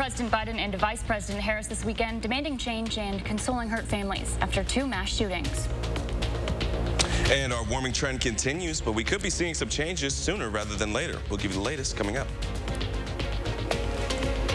President Biden and Vice President Harris this weekend demanding change and consoling hurt families after 2 mass shootings. And our warming trend continues, but we could be seeing some changes sooner rather than later. We'll give you the latest coming up.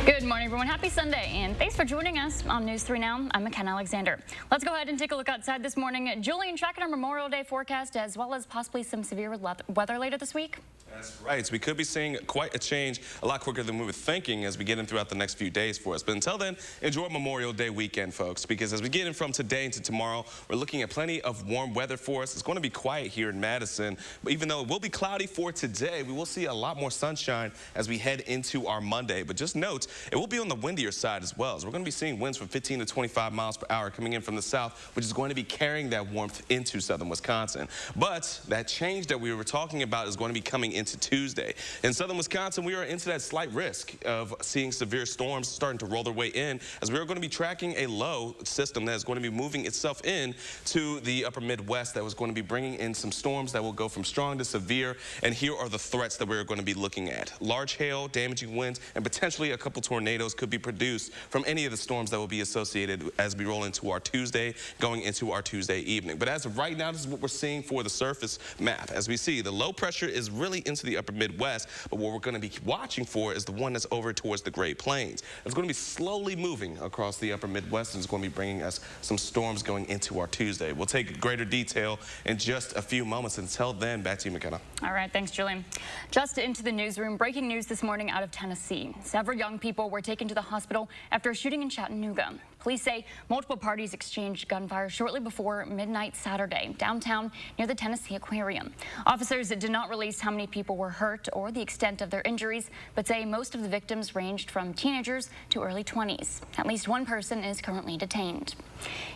Good morning, everyone. Happy Sunday, and thanks for joining us on News 3 Now. I'm McKenna Alexander. Let's go ahead and take a look outside this morning. Julian, tracking our Memorial Day forecast as well as possibly some severe weather later this week. That's right. So we could be seeing quite a change a lot quicker than we were thinking as we get in throughout the next few days for us. But until then, enjoy Memorial Day weekend, folks, because as we get in from today into tomorrow, we're looking at plenty of warm weather for us. It's going to be quiet here in Madison, but even though it will be cloudy for today, we will see a lot more sunshine as we head into our Monday. But just note, it will be on the windier side as well. So we're going to be seeing winds from 15 to 25 miles per hour coming in from the south, which is going to be carrying that warmth into southern Wisconsin. But that change that we were talking about is going to be coming into Tuesday. In southern Wisconsin, we are into that slight risk of seeing severe storms starting to roll their way in, as we are going to be tracking a low system that is going to be moving itself in to the upper Midwest that was going to be bringing in some storms that will go from strong to severe. And here are the threats that we're going to be looking at. Large hail, damaging winds, and potentially a couple tornadoes could be produced from any of the storms that will be associated as we roll into our Tuesday, going into our Tuesday evening. But as of right now, this is what we're seeing for the surface map. As we see, the low pressure is really into the upper Midwest, but what we're going to be watching for is the one that's over towards the Great Plains. It's going to be slowly moving across the upper Midwest, and it's going to be bringing us some storms going into our Tuesday. We'll take greater detail in just a few moments. Until then, back to you, McKenna. All right, thanks, Julian. Just into the newsroom, breaking news this morning out of Tennessee. Several young people were taken to the hospital after a shooting in Chattanooga. Police say multiple parties exchanged gunfire shortly before midnight Saturday downtown near the Tennessee Aquarium. Officers did not release how many people were hurt or the extent of their injuries, but say most of the victims ranged from teenagers to early 20s. At least one person is currently detained.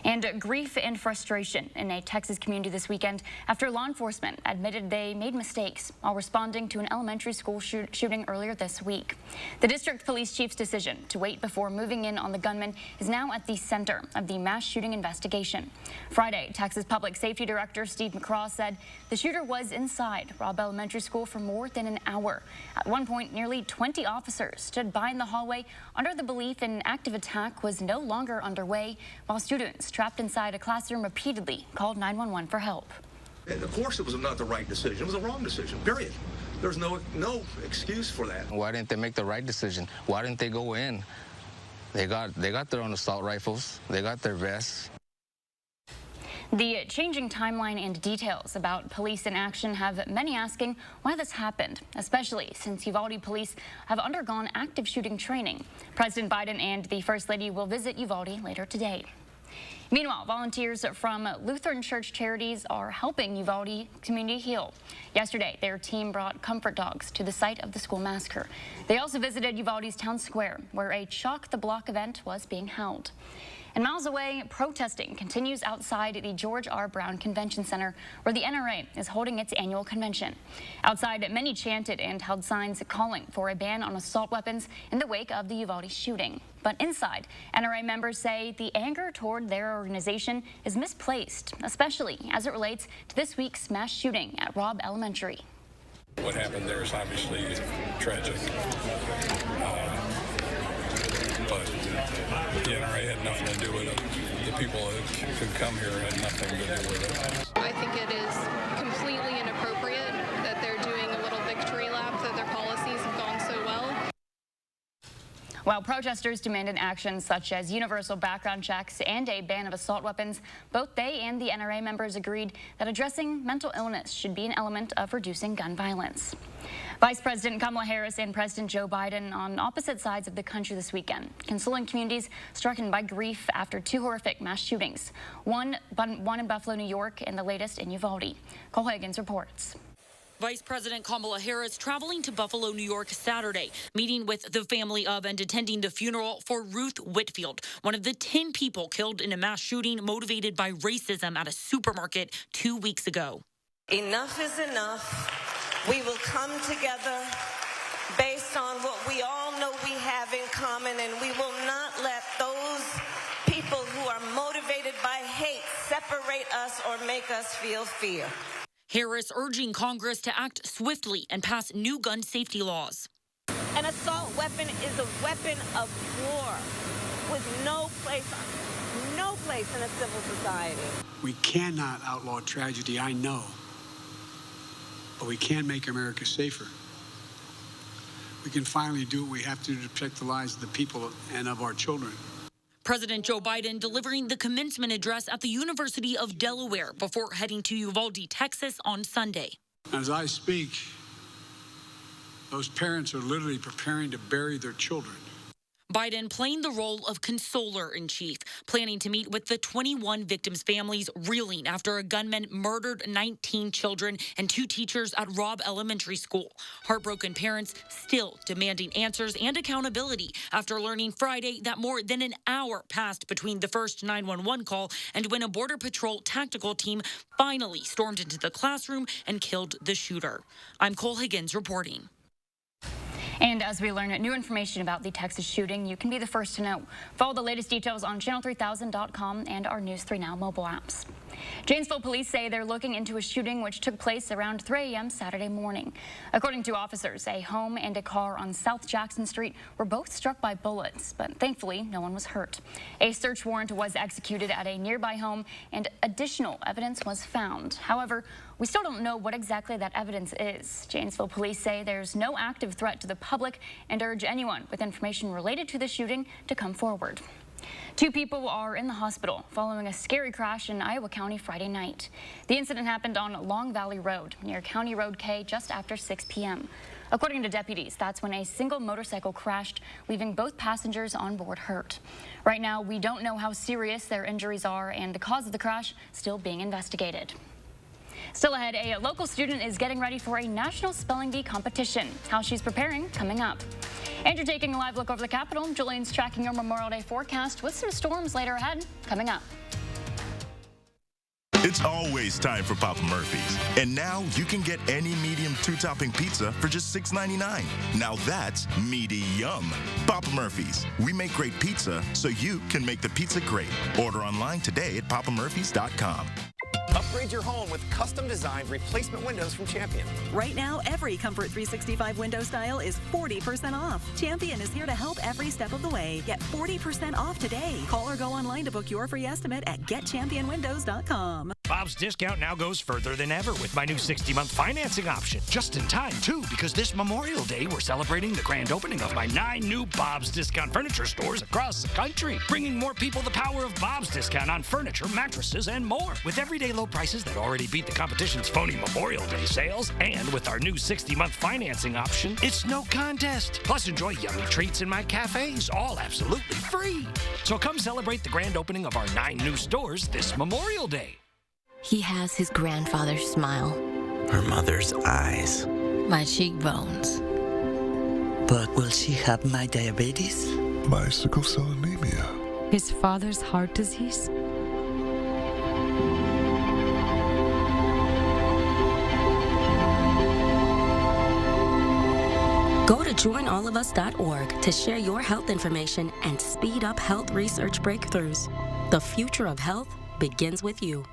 And grief and frustration in a Texas community this weekend after law enforcement admitted they made mistakes while responding to an elementary school shooting earlier this week. The district police chief's decision to wait before moving in on the gunman is now at the center of the mass shooting investigation. Friday, Texas Public Safety Director Steve McCraw said the shooter was inside Robb Elementary School for more than an hour. At one point, nearly 20 officers stood by in the hallway under the belief an active attack was no longer underway, while students trapped inside a classroom repeatedly called 911 for help. And of course it was not the right decision. It was the wrong decision, period. There's no excuse for that. Why didn't they make the right decision? Why didn't they go in? They got their own assault rifles. They got their vests. The changing timeline and details about police in action have many asking why this happened, especially since Uvalde police have undergone active shooting training. President Biden and the First Lady will visit Uvalde later today. Meanwhile, volunteers from Lutheran Church Charities are helping Uvalde community heal. Yesterday, their team brought comfort dogs to the site of the school massacre. They also visited Uvalde's town square, where a Chalk the Block event was being held. And miles away, protesting continues outside the George R. Brown Convention Center, where the NRA is holding its annual convention. Outside, many chanted and held signs calling for a ban on assault weapons in the wake of the Uvalde shooting. But inside, NRA members say the anger toward their organization is misplaced, especially as it relates to this week's mass shooting at Robb Elementary. What happened there is obviously tragic. But the NRA had nothing to do with it. The people who could come here had nothing to do with it. I think it is completely inappropriate that they're doing a little victory lap, that their policies have gone so well. While protesters demanded actions such as universal background checks and a ban of assault weapons, both they and the NRA members agreed that addressing mental illness should be an element of reducing gun violence. Vice President Kamala Harris and President Joe Biden on opposite sides of the country this weekend, consoling communities stricken by grief after 2 horrific mass shootings, one in Buffalo, New York, and the latest in Uvalde. Cole Higgins reports. Vice President Kamala Harris traveling to Buffalo, New York Saturday, meeting with the family of and attending the funeral for Ruth Whitfield, one of the 10 people killed in a mass shooting motivated by racism at a supermarket 2 weeks ago. Enough is enough. We will come together based on what we all know we have in common, and we will not let those people who are motivated by hate separate us or make us feel fear. Harris urging Congress to act swiftly and pass new gun safety laws. An assault weapon is a weapon of war with no place in a civil society. We cannot outlaw tragedy, I know, but we can make America safer. We can finally do what we have to protect the lives of the people and of our children. President Joe Biden delivering the commencement address at the University of Delaware before heading to Uvalde, Texas on Sunday. As I speak, those parents are literally preparing to bury their children. Biden playing the role of consoler-in-chief, planning to meet with the 21 victims' families reeling after a gunman murdered 19 children and 2 teachers at Robb Elementary School. Heartbroken parents still demanding answers and accountability after learning Friday that more than an hour passed between the first 911 call and when a Border Patrol tactical team finally stormed into the classroom and killed the shooter. I'm Cole Higgins reporting. And as we learn new information about the Texas shooting, you can be the first to know. Follow the latest details on channel3000.com and our News 3 Now mobile apps. Janesville police say they're looking into a shooting which took place around 3 a.m. Saturday morning. According to officers, a home and a car on South Jackson Street were both struck by bullets, but thankfully no one was hurt. A search warrant was executed at a nearby home and additional evidence was found. However, we still don't know what exactly that evidence is. Janesville police say there's no active threat to the public and urge anyone with information related to the shooting to come forward. 2 people are in the hospital following a scary crash in Iowa County Friday night. The incident happened on Long Valley Road near County Road K just after 6 p.m. According to deputies, that's when a single motorcycle crashed, leaving both passengers on board hurt. Right now, we don't know how serious their injuries are and the cause of the crash still being investigated. Still ahead, a local student is getting ready for a national spelling bee competition. How she's preparing coming up. And you're taking a live look over the Capitol. Julian's tracking your Memorial Day forecast with some storms later ahead coming up. It's always time for Papa Murphy's. And now you can get any medium 2-topping pizza for just $6.99. Now that's meaty yum. Papa Murphy's. We make great pizza so you can make the pizza great. Order online today at papamurphys.com. Upgrade your home with custom-designed replacement windows from Champion. Right now, every Comfort 365 window style is 40% off. Champion is here to help every step of the way. Get 40% off today. Call or go online to book your free estimate at getchampionwindows.com. Bob's Discount now goes further than ever with my new 60-month financing option. Just in time, too, because this Memorial Day, we're celebrating the grand opening of my 9 new Bob's Discount furniture stores across the country, bringing more people the power of Bob's Discount on furniture, mattresses, and more. With everyday low prices that already beat the competition's phony Memorial Day sales, and with our new 60-month financing option, it's no contest. Plus, enjoy yummy treats in my cafes, all absolutely free. So come celebrate the grand opening of our 9 new stores this Memorial Day. He has his grandfather's smile. Her mother's eyes. My cheekbones. But will she have my diabetes? My sickle cell anemia. His father's heart disease? Go to joinallofus.org to share your health information and speed up health research breakthroughs. The future of health begins with you.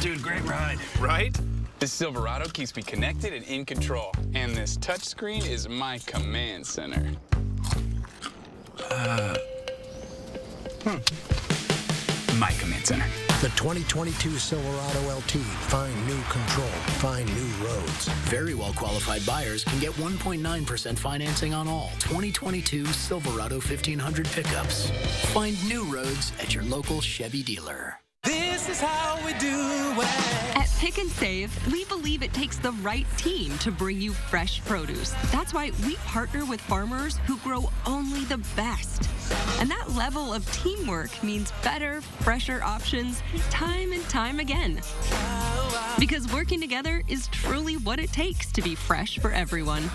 Dude, great ride. Right? This Silverado keeps me connected and in control. And this touchscreen is my command center. My command center. The 2022 Silverado LT. Find new control. Find new roads. Very well qualified buyers can get 1.9% financing on all 2022 Silverado 1500 pickups. Find new roads at your local Chevy dealer. This is how we do it. At Pick and Save, we believe it takes the right team to bring you fresh produce. That's why we partner with farmers who grow only the best. And that level of teamwork means better, fresher options time and time again. Because working together is truly what it takes to be fresh for everyone. To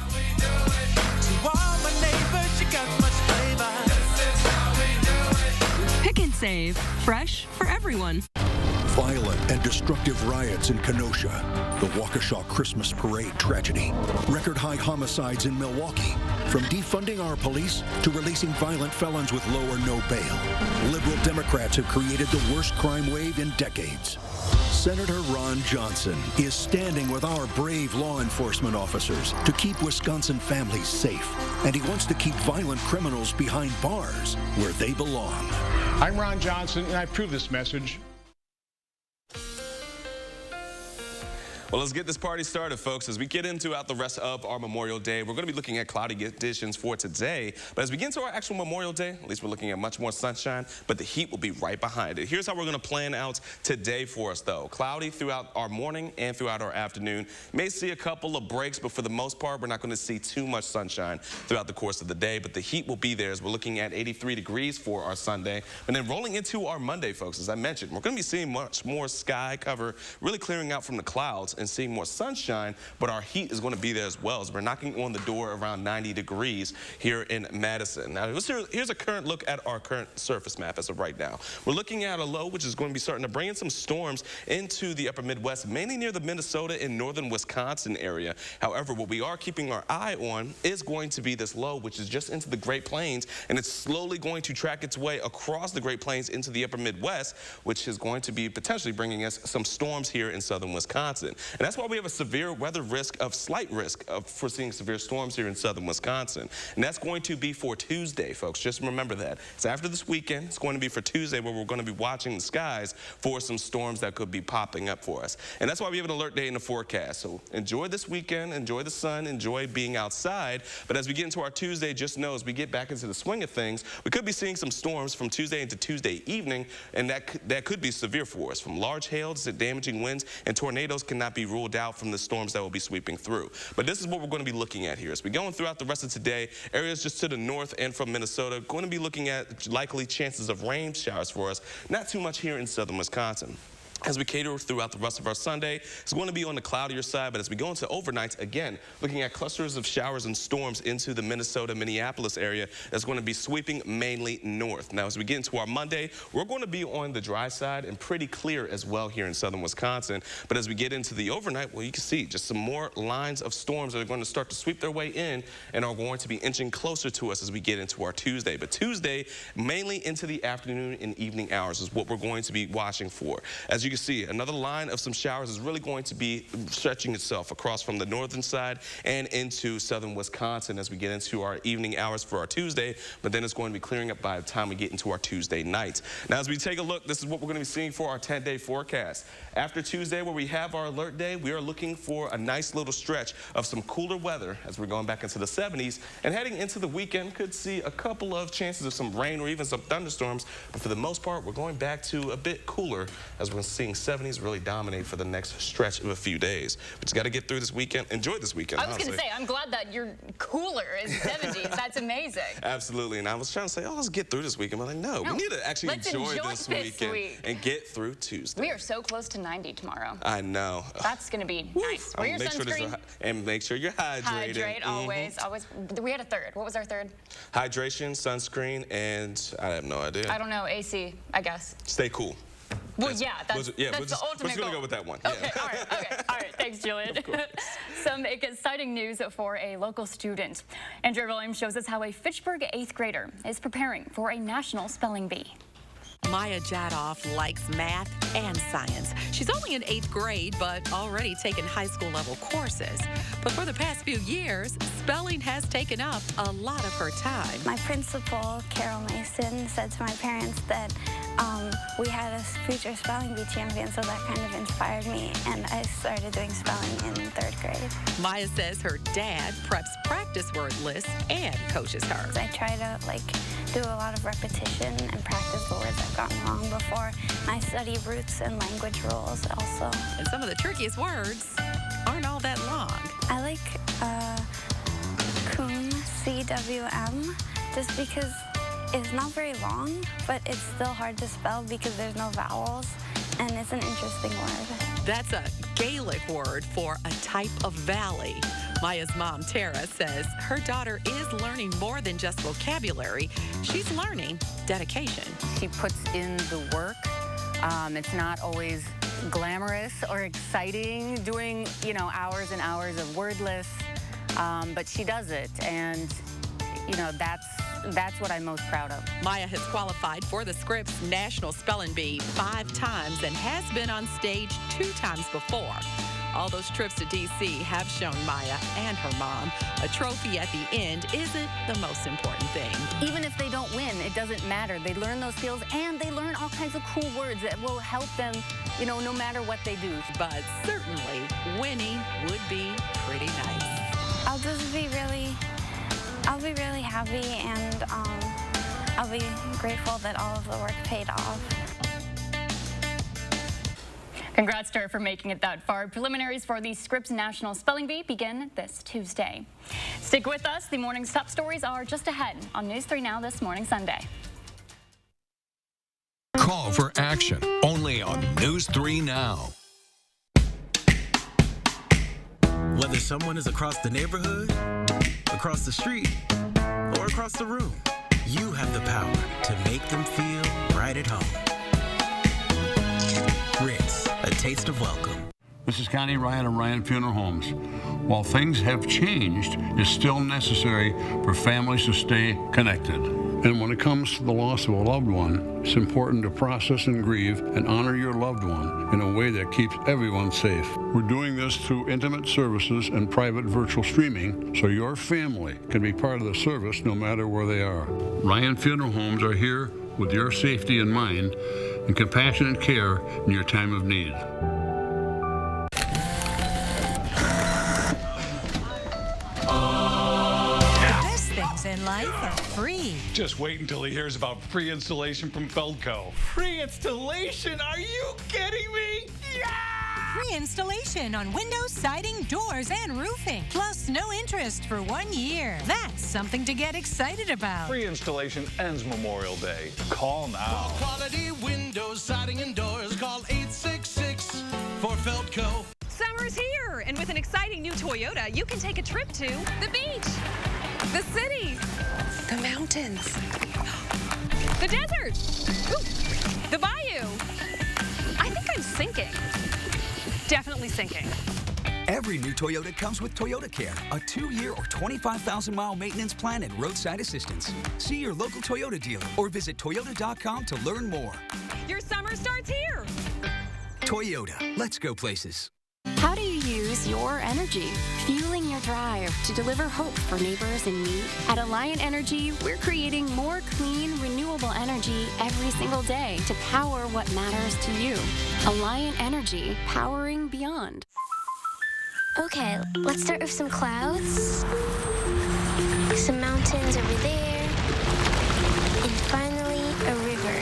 all my neighbors, you got much flavor. Pick and Save, fresh for everyone. Violent and destructive riots in Kenosha. The Waukesha Christmas Parade tragedy. Record high homicides in Milwaukee. From defunding our police to releasing violent felons with low or no bail, liberal Democrats have created the worst crime wave in decades. Senator Ron Johnson is standing with our brave law enforcement officers to keep Wisconsin families safe. And he wants to keep violent criminals behind bars where they belong. I'm Ron Johnson, and I approve this message. Well, let's get this party started, folks. As we get into the rest of our Memorial Day, we're going to be looking at cloudy conditions for today. But as we get into our actual Memorial Day, at least we're looking at much more sunshine, but the heat will be right behind it. Here's how we're going to plan out today for us, though. Cloudy throughout our morning and throughout our afternoon. May see a couple of breaks, but for the most part, we're not going to see too much sunshine throughout the course of the day. But the heat will be there as we're looking at 83 degrees for our Sunday. And then rolling into our Monday, folks, as I mentioned, we're going to be seeing much more sky cover, really clearing out from the clouds and seeing more sunshine, but our heat is going to be there as well, as we're knocking on the door around 90 degrees here in Madison. Now, here's a current look at our current surface map as of right now. We're looking at a low, which is going to be starting to bring in some storms into the upper Midwest, mainly near the Minnesota and northern Wisconsin area. However, what we are keeping our eye on is going to be this low, which is just into the Great Plains, and it's slowly going to track its way across the Great Plains into the upper Midwest, which is going to be potentially bringing us some storms here in southern Wisconsin. And that's why we have a severe weather risk of slight risk of foreseeing severe storms here in southern Wisconsin. And that's going to be for Tuesday, folks. Just remember that. It's after this weekend. It's going to be for Tuesday, where we're going to be watching the skies for some storms that could be popping up for us. And that's why we have an alert day in the forecast. So enjoy this weekend, enjoy the sun, enjoy being outside. But as we get into our Tuesday, just know as we get back into the swing of things, we could be seeing some storms from Tuesday into Tuesday evening, and that could be severe for us. From large hails to damaging winds, and tornadoes cannot be ruled out from the storms that will be sweeping through. But this is what we're going to be looking at here. As we go throughout the rest of today, areas just to the north and from Minnesota, going to be looking at likely chances of rain showers for us. Not too much here in southern Wisconsin. As we cater throughout the rest of our Sunday, it's going to be on the cloudier side, but as we go into overnights, again, looking at clusters of showers and storms into the Minnesota, Minneapolis area, that's going to be sweeping mainly north. Now, as we get into our Monday, we're going to be on the dry side and pretty clear as well here in southern Wisconsin. But as we get into the overnight, well, you can see just some more lines of storms that are going to start to sweep their way in and are going to be inching closer to us as we get into our Tuesday. But Tuesday, mainly into the afternoon and evening hours is what we're going to be watching for. As you can see, another line of some showers is really going to be stretching itself across from the northern side and into southern Wisconsin as we get into our evening hours for our Tuesday, but then it's going to be clearing up by the time we get into our Tuesday night. Now, as we take a look, this is what we're going to be seeing for our 10-day forecast. After Tuesday, where we have our alert day, we are looking for a nice little stretch of some cooler weather as we're going back into the 70s, and heading into the weekend could see a couple of chances of some rain or even some thunderstorms, but for the most part, we're going back to a bit cooler as we're seeing 70s really dominate for the next stretch of a few days. We just got to get through this weekend. Enjoy this weekend. I was going to say, I'm glad that you're cooler in 70s. That's amazing. Absolutely. And I was trying to say, oh, let's get through this weekend. But no, we need to actually enjoy this weekend and get through Tuesday. We are so close to 90 tomorrow. I know. That's going to be nice. Wear your sunscreen. And make sure you're hydrated. Hydrate, always. Always. We had a third. What was our third? Hydration, sunscreen, and I have no idea. I don't know. AC, I guess. Stay cool. Well, yeah, that's the ultimate goal. We're just going to go with that one. Okay, yeah. All right. Thanks, Julian. Some exciting news for a local student. Andrea Williams shows us how a Fitchburg 8th grader is preparing for a national spelling bee. Maya Jadoff likes math and science. She's only in 8th grade, but already taken high school level courses. But for the past few years, spelling has taken up a lot of her time. My principal, Carol Mason, said to my parents that we had a future spelling bee champion, so that kind of inspired me, and I started doing spelling in 3rd grade. Maya says her dad preps practice word lists and coaches her. I try to do a lot of repetition and practice the words I've gotten wrong before. I study roots and language rules also. And some of the trickiest words aren't all that long. I like CWM, C-W-M, just because it's not very long, but it's still hard to spell because there's no vowels, and it's an interesting word. That's a Gaelic word for a type of valley. Maya's mom, Tara, says her daughter is learning more than just vocabulary. She's learning dedication. She puts in the work. It's not always glamorous or exciting, doing, hours and hours of word lists, but she does it, and you know, that's what I'm most proud of. Maya has qualified for the Scripps National Spelling Bee 5 times and has been on stage 2 times before. All those trips to D.C. have shown Maya and her mom a trophy at the end isn't the most important thing. Even if they don't win, it doesn't matter. They learn those skills and they learn all kinds of cool words that will help them, you know, no matter what they do. But certainly, winning would be pretty nice. I'll be really happy, and I'll be grateful that all of the work paid off. Congrats to her for making it that far. Preliminaries for the Scripps National Spelling Bee begin this Tuesday. Stick with us. The morning's top stories are just ahead on News 3 Now this morning, Sunday. Call for action only on News 3 Now. Whether someone is across the neighborhood, across the street, or across the room, you have the power to make them feel right at home. Ritz, a taste of welcome. This is Connie Ryan of Ryan Funeral Homes. While things have changed, it's still necessary for families to stay connected. And when it comes to the loss of a loved one, it's important to process and grieve and honor your loved one in a way that keeps everyone safe. We're doing this through intimate services and private virtual streaming so your family can be part of the service no matter where they are. Ryan Funeral Homes are here with your safety in mind and compassionate care in your time of need. Best things in life are free. Just wait until he hears about free installation from Feldco. Free installation? Are you kidding me? Yeah! Free installation on windows, siding, doors, and roofing. Plus no interest for 1 year. That's something to get excited about. Free installation ends Memorial Day. Call now. For quality windows, siding, and doors, call 866 for Feldco. Summer's here, and with an exciting new Toyota, you can take a trip to the beach, the city, the mountains, the desert, ooh, the bayou. I think I'm sinking. Definitely sinking. Every new Toyota comes with Toyota Care, a 2-year or 25,000-mile maintenance plan and roadside assistance. See your local Toyota dealer or visit Toyota.com to learn more. Your summer starts here. Toyota, let's go places. How do you use your energy? Fueling your drive to deliver hope for neighbors in need? At Alliant Energy, we're creating more clean, renewable energy every single day to power what matters to you. Alliant Energy, powering beyond. Okay, let's start with some clouds, some mountains over there, and finally a river.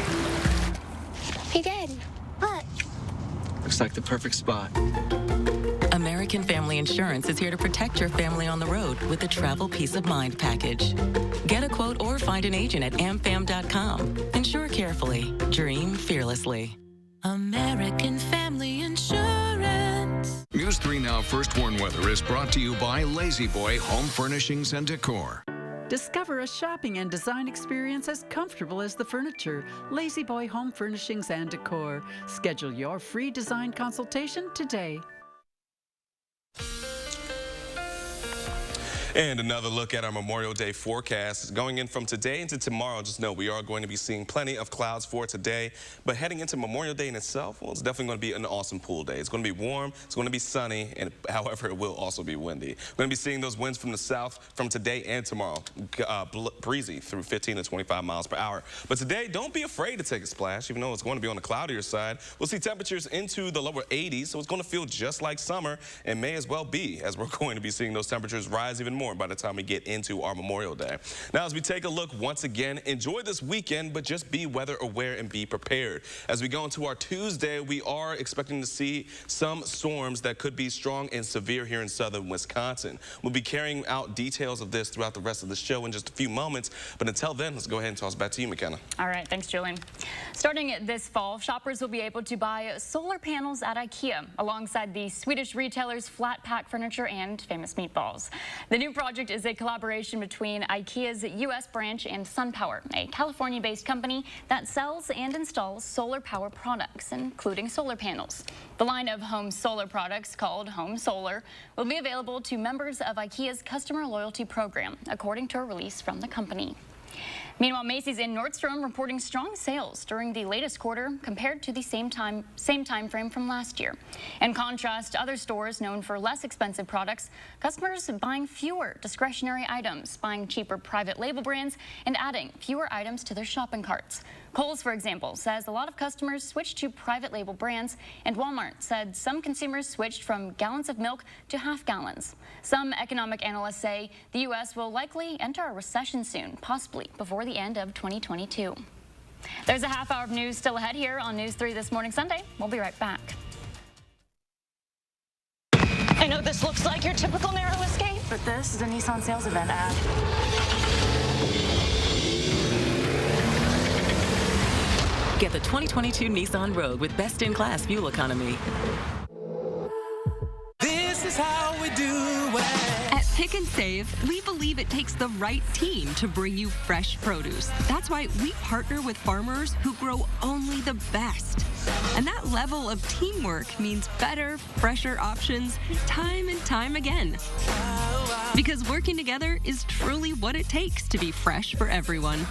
Hey, Dad, look. Looks like the perfect spot. American Family Insurance is here to protect your family on the road with the Travel Peace of Mind package. Get a quote or find an agent at amfam.com. Insure carefully. Dream fearlessly. American Family Insurance. News 3 Now First Warn Weather is brought to you by Lazy Boy Home Furnishings and Decor. Discover a shopping and design experience as comfortable as the furniture. Lazy Boy Home Furnishings and Decor. Schedule your free design consultation today. And another look at our Memorial Day forecast. Going in from today into tomorrow, just know we are going to be seeing plenty of clouds for today. But heading into Memorial Day in itself, well, it's definitely going to be an awesome pool day. It's going to be warm, it's going to be sunny, and however, it will also be windy. We're going to be seeing those winds from the south from today and tomorrow. Breezy through 15 to 25 miles per hour. But today, don't be afraid to take a splash, even though it's going to be on the cloudier side. We'll see temperatures into the lower 80s, so it's going to feel just like summer, and may as well be, as we're going to be seeing those temperatures rise even more by the time we get into our Memorial Day. Now, as we take a look once again, enjoy this weekend, but just be weather aware and be prepared. As we go into our Tuesday, we are expecting to see some storms that could be strong and severe here in southern Wisconsin. We'll be carrying out details of this throughout the rest of the show in just a few moments, but until then, let's go ahead and toss it back to you, McKenna. All right, thanks, Julian. Starting this fall, shoppers will be able to buy solar panels at IKEA alongside the Swedish retailers Flat Pack Furniture and Famous Meatballs. The new new project is a collaboration between IKEA's U.S. branch and SunPower, a California-based company that sells and installs solar power products, including solar panels. The line of home solar products, called Home Solar, will be available to members of IKEA's customer loyalty program, according to a release from the company. Meanwhile, Macy's and Nordstrom reporting strong sales during the latest quarter compared to the same time frame from last year. In contrast, other stores known for less expensive products, customers buying fewer discretionary items, buying cheaper private label brands, and adding fewer items to their shopping carts. Kohl's, for example, says a lot of customers switched to private label brands, and Walmart said some consumers switched from gallons of milk to half gallons. Some economic analysts say the U.S. will likely enter a recession soon, possibly before the end of 2022. There's a half hour of news still ahead here on News 3 This Morning Sunday. We'll be right back. I know this looks like your typical narrow escape, but this is a Nissan sales event ad. Get the 2022 Nissan Rogue with best-in-class fuel economy. This is how we do it. At Pick and Save, we believe it takes the right team to bring you fresh produce. That's why we partner with farmers who grow only the best. And that level of teamwork means better, fresher options time and time again. Because working together is truly what it takes to be fresh for everyone. To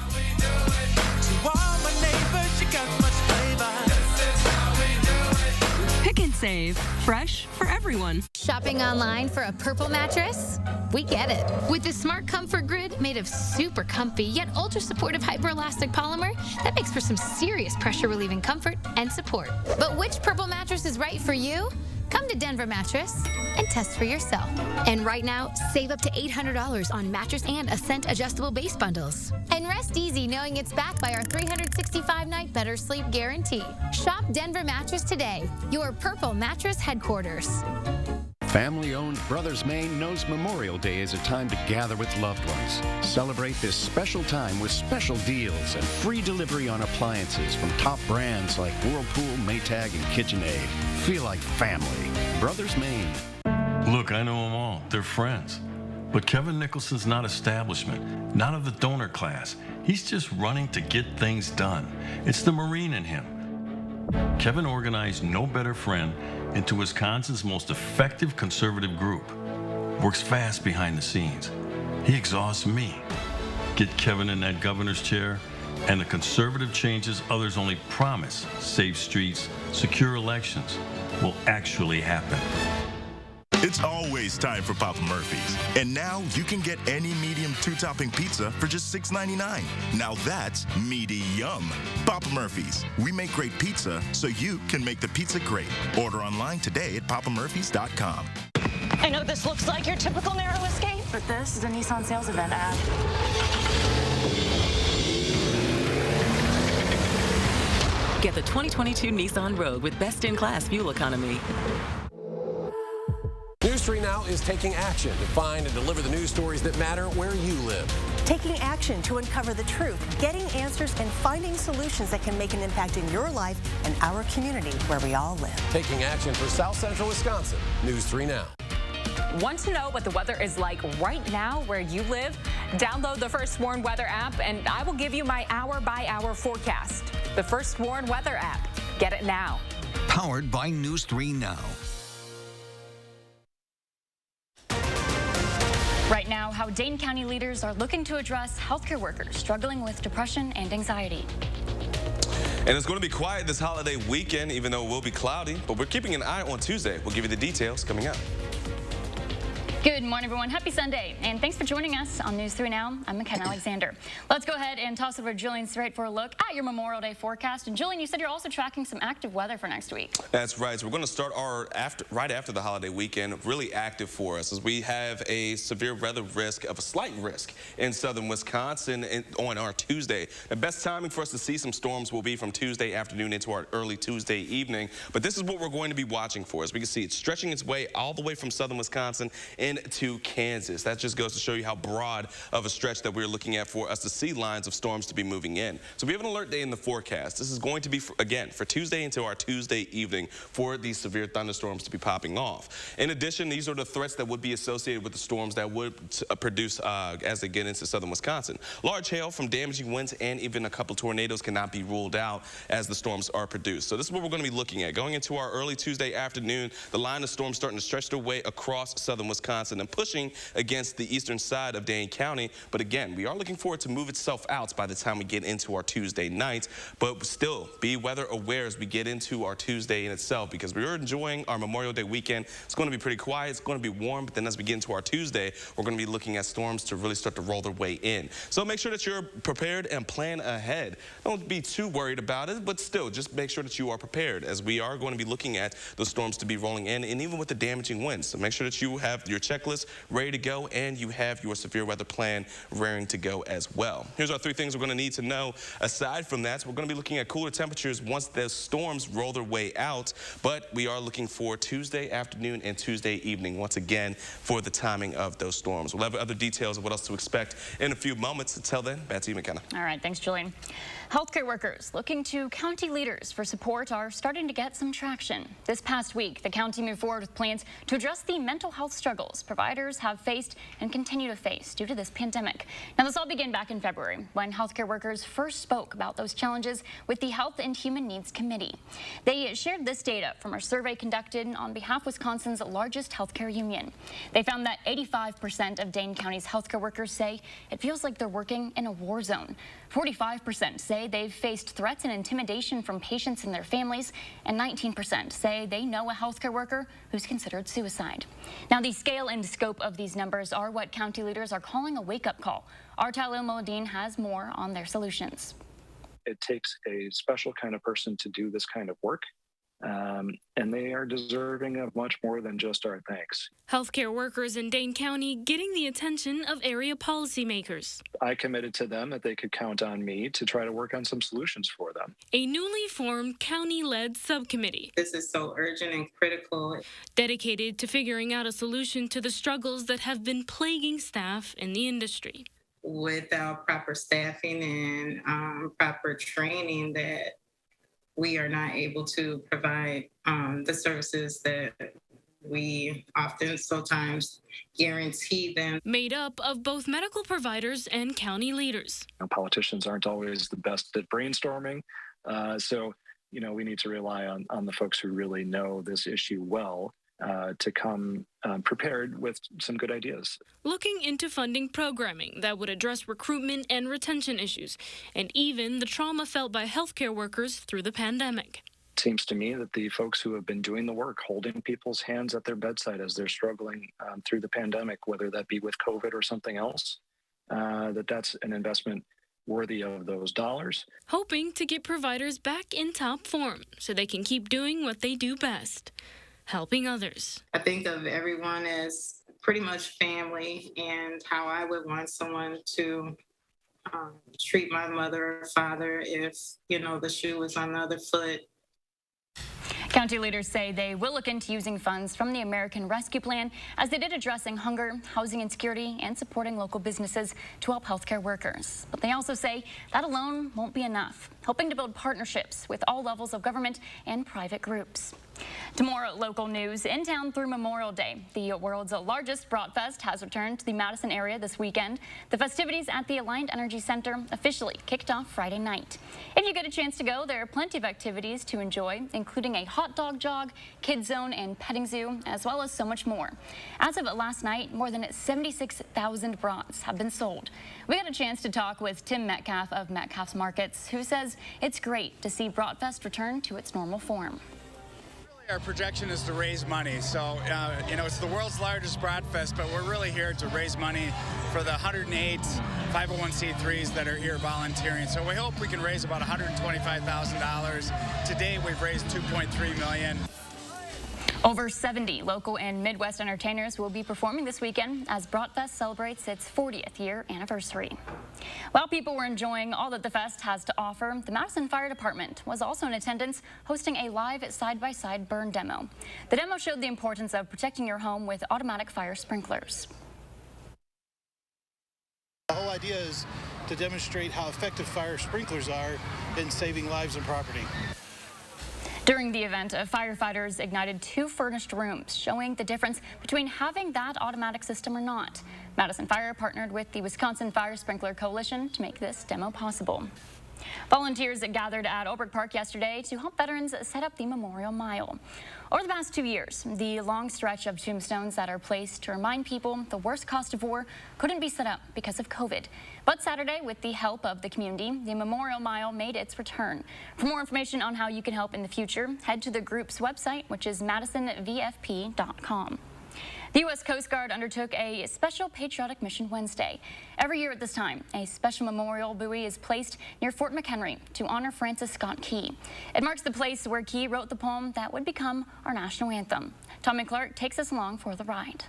all my neighbors, you got much flavor. Pick and Save, fresh for everyone. Shopping online for a purple mattress? We get it. With the Smart Comfort Grid made of super comfy yet ultra supportive hyperelastic polymer, that makes for some serious pressure relieving comfort and support. But which purple mattress is right for you? Come to Denver Mattress and test for yourself. And right now, save up to $800 on mattress and Ascent adjustable base bundles. And rest easy knowing it's backed by our 365-night better sleep guarantee. Shop Denver Mattress today, your purple mattress headquarters. Family-owned Brothers Maine knows Memorial Day is a time to gather with loved ones. Celebrate this special time with special deals and free delivery on appliances from top brands like Whirlpool, Maytag, and KitchenAid. Feel like family. Brothers Maine. Look, I know them all. They're friends. But Kevin Nicholson's not establishment, not of the donor class. He's just running to get things done. It's the Marine in him. Kevin organized no better friend into Wisconsin's most effective conservative group. Works fast behind the scenes. He exhausts me. Get Kevin in that governor's chair, and the conservative changes others only promise, safe streets, secure elections, will actually happen. It's always time for Papa Murphy's. And now you can get any medium 2-topping pizza for just $6.99. Now that's meaty yum. Papa Murphy's. We make great pizza so you can make the pizza great. Order online today at papamurphys.com. I know this looks like your typical narrow escape, but this is a Nissan sales event ad. Get the 2022 Nissan Rogue with best-in-class fuel economy. News 3 Now is taking action to find and deliver the news stories that matter where you live. Taking action to uncover the truth, getting answers, and finding solutions that can make an impact in your life and our community where we all live. Taking action for South Central Wisconsin. News 3 Now. Want to know what the weather is like right now where you live? Download the First Warn Weather app and I will give you my hour-by-hour forecast. The First Warn Weather app. Get it now. Powered by News 3 Now. Right now, how Dane County leaders are looking to address healthcare workers struggling with depression and anxiety. And it's going to be quiet this holiday weekend, even though it will be cloudy. But we're keeping an eye on Tuesday. We'll give you the details coming up. Good morning, everyone. Happy Sunday, and thanks for joining us on News 3 Now. I'm McKenna Alexander. Let's go ahead and toss over to Jillian Straight for a look at your Memorial Day forecast. And Jillian, you said you're also tracking some active weather for next week. That's right. So we're going to start our right after the holiday weekend, really active for us, as we have a severe weather risk of a slight risk in southern Wisconsin on our Tuesday. The best timing for us to see some storms will be from Tuesday afternoon into our early Tuesday evening. But this is what we're going to be watching for. As we can see, it's stretching its way all the way from southern Wisconsin into Kansas. That just goes to show you how broad of a stretch that we're looking at for us to see lines of storms to be moving in. So we have an alert day in the forecast. This is going to be, again, for Tuesday until our Tuesday evening for these severe thunderstorms to be popping off. In addition, these are the threats that would be associated with the storms that would produce as they get into southern Wisconsin. Large hail from damaging winds and even a couple tornadoes cannot be ruled out as the storms are produced. So this is what we're going to be looking at. Going into our early Tuesday afternoon, the line of storms starting to stretch their way across southern Wisconsin and pushing against the eastern side of Dane County. But again, we are looking for it to move itself out by the time we get into our Tuesday night. But still, be weather aware as we get into our Tuesday in itself, because we are enjoying our Memorial Day weekend. It's going to be pretty quiet. It's going to be warm. But then as we get into our Tuesday, we're going to be looking at storms to really start to roll their way in. So make sure that you're prepared and plan ahead. Don't be too worried about it, but still just make sure that you are prepared, as we are going to be looking at the storms to be rolling in, and even with the damaging winds. So make sure that you have your checklist ready to go and you have your severe weather plan raring to go as well. Here's our 3 things we're going to need to know. Aside from that, we're going to be looking at cooler temperatures once the storms roll their way out, but we are looking for Tuesday afternoon and Tuesday evening once again for the timing of those storms. We'll have other details of what else to expect in a few moments. Until then, back to you, McKenna. All right, thanks, Julian. Healthcare workers looking to county leaders for support are starting to get some traction. This past week, the county moved forward with plans to address the mental health struggles providers have faced and continue to face due to this pandemic. Now, this all began back in February when healthcare workers first spoke about those challenges with the Health and Human Needs Committee. They shared this data from a survey conducted on behalf of Wisconsin's largest healthcare union. They found that 85% of Dane County's healthcare workers say it feels like they're working in a war zone. 45% say they've faced threats and intimidation from patients and their families, and 19% say they know a healthcare worker who's considered suicide. Now, the scale and scope of these numbers are what county leaders are calling a wake-up call. Our Tyler Moladine has more on their solutions. It takes a special kind of person to do this kind of work. And they are deserving of much more than just our thanks. Healthcare workers in Dane County getting the attention of area policymakers. I committed to them that they could count on me to try to work on some solutions for them. A newly formed county-led subcommittee. This is so urgent and critical. Dedicated to figuring out a solution to the struggles that have been plaguing staff in the industry. Without proper staffing and proper training, that we are not able to provide the services that we often sometimes guarantee them. Made up of both medical providers and county leaders. Politicians aren't always the best at brainstorming, so we need to rely on the folks who really know this issue well to come prepared with some good ideas. Looking into funding programming that would address recruitment and retention issues, and even the trauma felt by healthcare workers through the pandemic. It seems to me that the folks who have been doing the work, holding people's hands at their bedside as they're struggling through the pandemic, whether that be with COVID or something else, that's an investment worthy of those dollars. Hoping to get providers back in top form so they can keep doing what they do best. Helping others. I think of everyone as pretty much family, and how I would want someone to treat my mother or father if, the shoe was on the other foot. County leaders say they will look into using funds from the American Rescue Plan, as they did addressing hunger, housing insecurity, and supporting local businesses to help healthcare workers. But they also say that alone won't be enough, hoping to build partnerships with all levels of government and private groups. To more local news, in town through Memorial Day, the world's largest Bratfest has returned to the Madison area this weekend. The festivities at the Alliant Energy Center officially kicked off Friday night. If you get a chance to go, there are plenty of activities to enjoy, including a hot dog jog, kids zone, and petting zoo, as well as so much more. As of last night, more than 76,000 brats have been sold. We got a chance to talk with Tim Metcalf of Metcalf's Markets, who says it's great to see Bratfest return to its normal form. Our projection is to raise money. So, it's the world's largest Bratfest, but we're really here to raise money for the 108 501c3s that are here volunteering. So we hope we can raise about $125,000. Today, we've raised $2.3 million. Over 70 local and Midwest entertainers will be performing this weekend as Bratfest celebrates its 40th year anniversary. While people were enjoying all that the fest has to offer, the Madison Fire Department was also in attendance hosting a live side-by-side burn demo. The demo showed the importance of protecting your home with automatic fire sprinklers. The whole idea is to demonstrate how effective fire sprinklers are in saving lives and property. During the event, firefighters ignited 2 furnished rooms, showing the difference between having that automatic system or not. Madison Fire partnered with the Wisconsin Fire Sprinkler Coalition to make this demo possible. Volunteers gathered at Olbrich Park yesterday to help veterans set up the Memorial Mile. Over the past 2 years, the long stretch of tombstones that are placed to remind people the worst cost of war couldn't be set up because of COVID. But Saturday, with the help of the community, the Memorial Mile made its return. For more information on how you can help in the future, head to the group's website, which is madisonvfp.com. The U.S. Coast Guard undertook a special patriotic mission Wednesday. Every year at this time, a special memorial buoy is placed near Fort McHenry to honor Francis Scott Key. It marks the place where Key wrote the poem that would become our national anthem. Tommy Clark takes us along for the ride.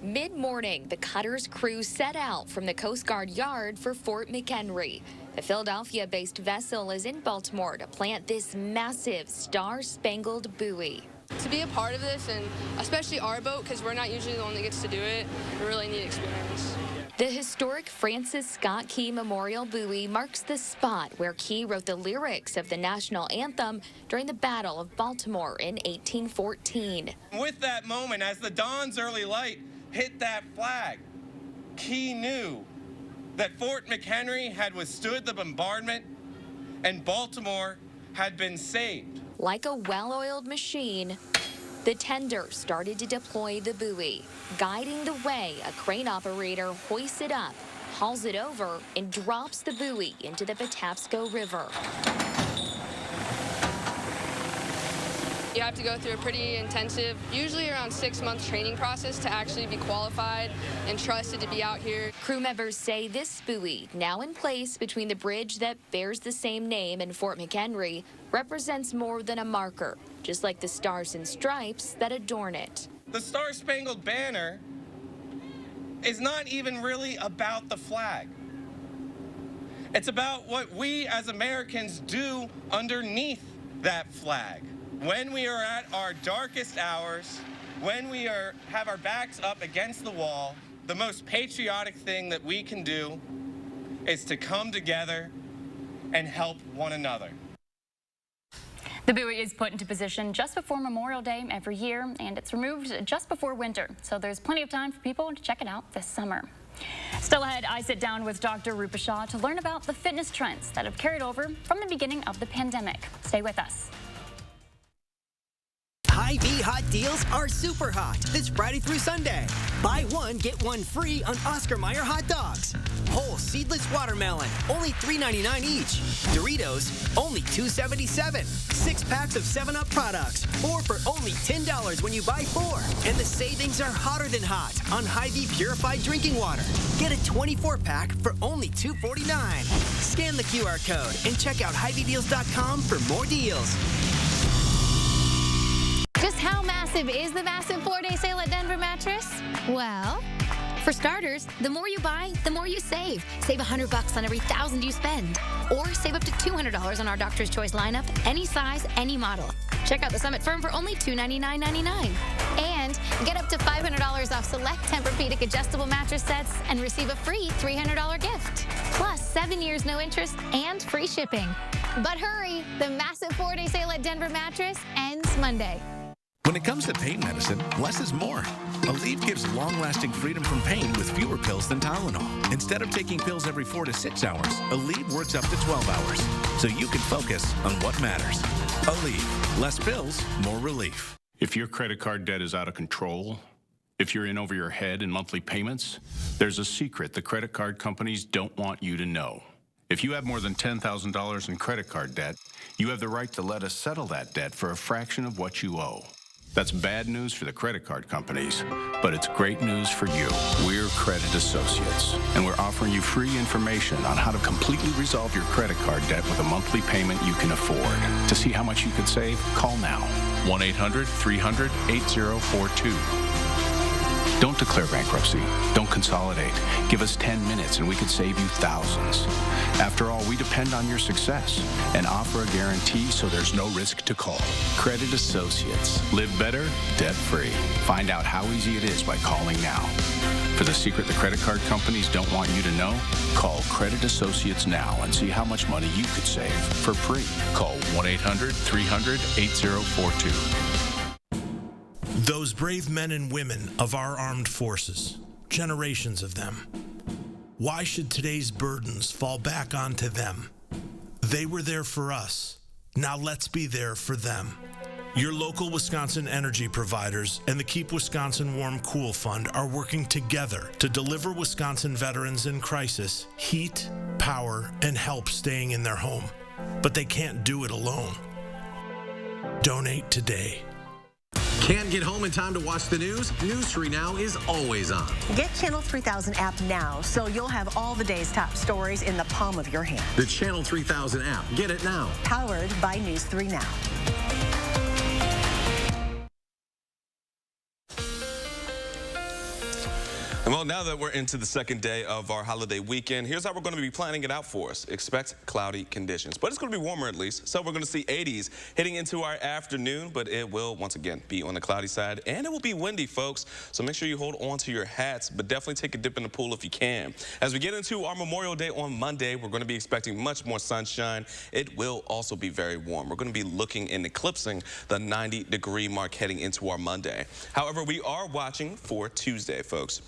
Mid-morning, the cutter's crew set out from the Coast Guard yard for Fort McHenry. The Philadelphia-based vessel is in Baltimore to plant this massive star-spangled buoy. To be a part of this, and especially our boat, because we're not usually the one that gets to do it, a really neat experience. The historic Francis Scott Key Memorial Buoy marks the spot where Key wrote the lyrics of the national anthem during the Battle of Baltimore in 1814. With that moment, as the dawn's early light hit that flag, Key knew that Fort McHenry had withstood the bombardment and Baltimore had been saved. Like a well-oiled machine, the tender started to deploy the buoy. Guiding the way, a crane operator hoists it up, hauls it over, and drops the buoy into the Patapsco River. You have to go through a pretty intensive, usually around 6-month training process to actually be qualified and trusted to be out here. Crew members say this buoy, now in place between the bridge that bears the same name and Fort McHenry, represents more than a marker, just like the stars and stripes that adorn it. The Star-Spangled Banner is not even really about the flag. It's about what we as Americans do underneath that flag. When we are at our darkest hours, when we have our backs up against the wall, the most patriotic thing that we can do is to come together and help one another. The buoy is put into position just before Memorial Day every year, and it's removed just before winter, so there's plenty of time for people to check it out this summer. Still ahead, I sit down with Dr. Rupa Shah to learn about the fitness trends that have carried over from the beginning of the pandemic. Stay with us. Hy-Vee hot deals are super hot this Friday through Sunday. Buy one, get one free on Oscar Mayer hot dogs. Whole seedless watermelon, only $3.99 each. Doritos, only $2.77. 6 packs of 7-Up products, 4 for only $10 when you buy 4. And the savings are hotter than hot on Hy-Vee purified drinking water. Get a 24-pack for only $2.49. Scan the QR code and check out HyVeeDeals.com for more deals. Just how massive is the massive 4-day sale at Denver Mattress? Well, for starters, the more you buy, the more you save. Save $100 on every $1,000 you spend. Or save up to $200 on our Doctor's Choice lineup, any size, any model. Check out the Summit Firm for only $299.99. And get up to $500 off select Tempur-Pedic adjustable mattress sets and receive a free $300 gift. Plus 7 years no interest and free shipping. But hurry, the massive 4-day sale at Denver Mattress ends Monday. When it comes to pain medicine, less is more. Aleve gives long-lasting freedom from pain with fewer pills than Tylenol. Instead of taking pills every 4 to 6 hours, Aleve works up to 12 hours, so you can focus on what matters. Aleve, less pills, more relief. If your credit card debt is out of control, if you're in over your head in monthly payments, there's a secret the credit card companies don't want you to know. If you have more than $10,000 in credit card debt, you have the right to let us settle that debt for a fraction of what you owe. That's bad news for the credit card companies, but it's great news for you. We're Credit Associates, and we're offering you free information on how to completely resolve your credit card debt with a monthly payment you can afford. To see how much you could save, call now. 1-800-300-8042. Don't declare bankruptcy. Don't consolidate. Give us 10 minutes and we could save you thousands. After all, we depend on your success and offer a guarantee so there's no risk to call. Credit Associates. Live better, debt-free. Find out how easy it is by calling now. For the secret the credit card companies don't want you to know, call Credit Associates now and see how much money you could save for free. Call 1-800-300-8042. Those brave men and women of our armed forces, generations of them. Why should today's burdens fall back onto them? They were there for us. Now let's be there for them. Your local Wisconsin energy providers and the Keep Wisconsin Warm Cool Fund are working together to deliver Wisconsin veterans in crisis heat, power, and help staying in their home. But they can't do it alone. Donate today. Can't get home in time to watch the news? News 3 Now is always on. Get Channel 3000 app now so you'll have all the day's top stories in the palm of your hand. The Channel 3000 app. Get it now. Powered by News 3 Now. And well, now that we're into the second day of our holiday weekend, here's how we're going to be planning it out for us. Expect cloudy conditions, but it's going to be warmer at least. So we're going to see 80s heading into our afternoon, but it will once again be on the cloudy side, and it will be windy, folks. So make sure you hold on to your hats, but definitely take a dip in the pool if you can. As we get into our Memorial Day on Monday, we're going to be expecting much more sunshine. It will also be very warm. We're going to be looking and eclipsing the 90-degree mark heading into our Monday. However, we are watching for Tuesday, folks.